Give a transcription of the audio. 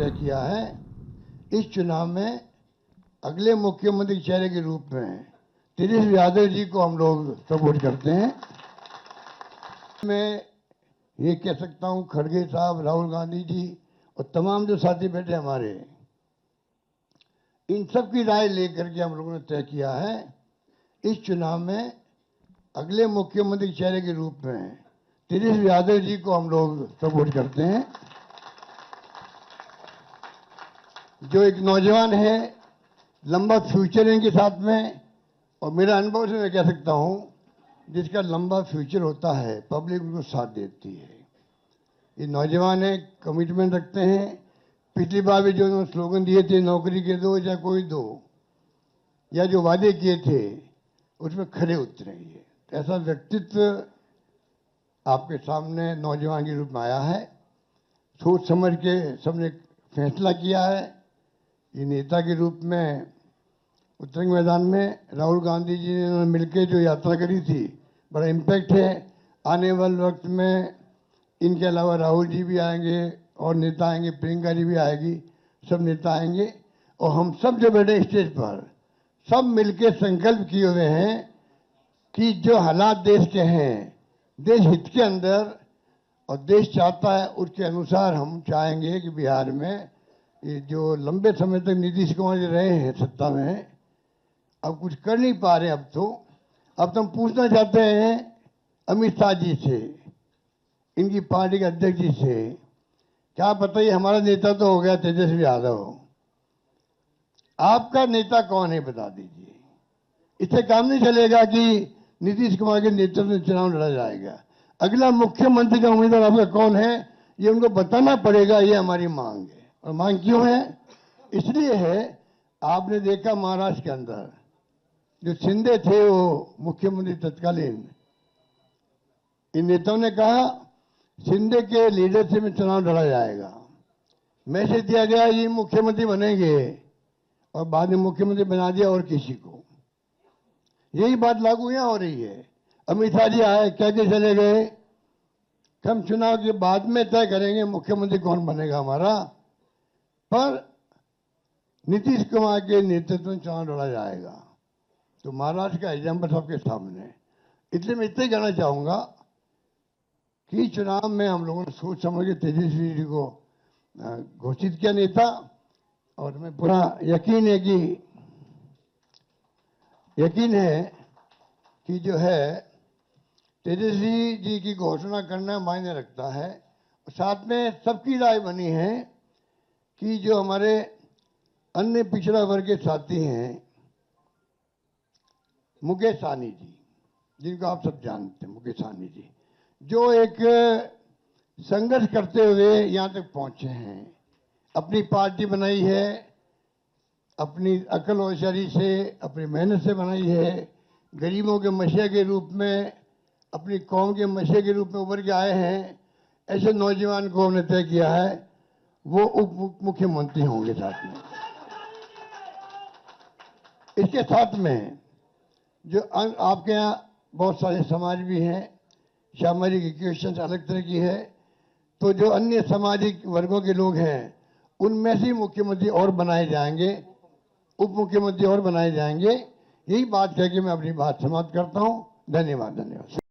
तय किया है। इस चुनाव में अगले मुख्यमंत्री चेहरे के रूप में तेजस्वी यादव जी को हम लोग सपोर्ट करते हैं। मैं ये कह सकता हूं, खड़गे साहब, राहुल गांधी जी और तमाम जो साथी बैठे हमारे, इन सब की राय लेकर के हम लोगों ने तय किया है इस चुनाव में अगले मुख्यमंत्री चेहरे के रूप में तेजस्वी यादव जी को हम लोग सपोर्ट करते हैं। जो एक नौजवान है, लंबा फ्यूचर है इनके साथ में, और मेरा अनुभव से मैं कह सकता हूं, जिसका लंबा फ्यूचर होता है पब्लिक उनको साथ देती है। ये नौजवान है, कमिटमेंट रखते हैं। पिछली बार भी जो उन्होंने स्लोगन दिए थे, नौकरी के दो या कोई दो, या जो वादे किए थे उसमें खरे उतरेंगे। ऐसा व्यक्तित्व आपके सामने नौजवान के रूप में आया है। सोच समझ के सबने फैसला किया है। ये नेता के रूप में उतरेंगे मैदान में। राहुल गांधी जी ने मिलकर जो यात्रा करी थी, बड़ा इम्पैक्ट है। आने वाले वक्त में इनके अलावा राहुल जी भी आएंगे और नेता आएंगे, प्रियंका जी भी आएगी, सब नेता आएंगे। और हम सब जो बैठे स्टेज पर, सब मिलकर संकल्प किए हुए हैं कि जो हालात देश के हैं, देश हित के अंदर और देश चाहता है उसके अनुसार हम चाहेंगे कि बिहार में ये जो लंबे समय तक नीतीश कुमार जी रहे हैं सत्ता में, अब कुछ कर नहीं पा रहे। अब तो हम पूछना चाहते हैं अमित शाह जी से, इनकी पार्टी के अध्यक्ष जी से, क्या पता ही हमारा नेता तो हो गया तेजस्वी यादव, आपका नेता कौन है बता दीजिए। इससे काम नहीं चलेगा कि नीतीश कुमार के नेतृत्व में चुनाव लड़ा जाएगा। अगला मुख्यमंत्री का उम्मीदवार आपका कौन है, ये उनको बताना पड़ेगा। ये हमारी मांग है। और मांग क्यों है? इसलिए है, आपने देखा महाराष्ट्र के अंदर जो शिंदे थे, वो मुख्यमंत्री तत्कालीन, इन नेताओं ने कहा शिंदे के लीडरशिप में चुनाव लड़ा जाएगा। मैसेज दिया गया ये मुख्यमंत्री बनेंगे, और बाद में मुख्यमंत्री बना दिया और किसी को। यही बात लागू यहां हो रही है। अमित शाह जी आए, कह के चले गए कि हम चुनाव के बाद में तय करेंगे मुख्यमंत्री कौन बनेगा हमारा, पर नीतीश कुमार के नेतृत्व में चुनाव लड़ा जाएगा। तो महाराष्ट्र का एग्जाम्पल सबके सामने। इसलिए मैं इतना ही कहना चाहूंगा कि चुनाव में हम लोगों ने सोच समझ के तेजस्वी जी को घोषित किया नेता, और हमें पूरा यकीन है कि जो है तेजस्वी जी की घोषणा करना मायने रखता है। साथ में सबकी राय बनी है कि जो हमारे अन्य पिछड़ा वर्ग के साथी हैं, मुकेश सहनी जी, जिनको आप सब जानते हैं, मुकेश सहनी जी, जो एक संघर्ष करते हुए यहां तक पहुंचे हैं, अपनी पार्टी बनाई है, अपनी अकल और होशियारी से, अपनी मेहनत से बनाई है, गरीबों के मसीहा के रूप में, अपनी कौम के मसीहा के रूप में उभर के आए हैं। ऐसे नौजवान को हमने तय किया है वो उप मुख्यमंत्री होंगे। साथ में इसके साथ में जो आपके यहाँ बहुत सारे समाज भी हैं, सामाजिक इक्वेशन अलग तरह की है, तो जो अन्य सामाजिक वर्गों के लोग हैं उनमें से मुख्यमंत्री और बनाए जाएंगे, उप मुख्यमंत्री और बनाए जाएंगे। यही बात कह के मैं अपनी बात समाप्त करता हूं। धन्यवाद।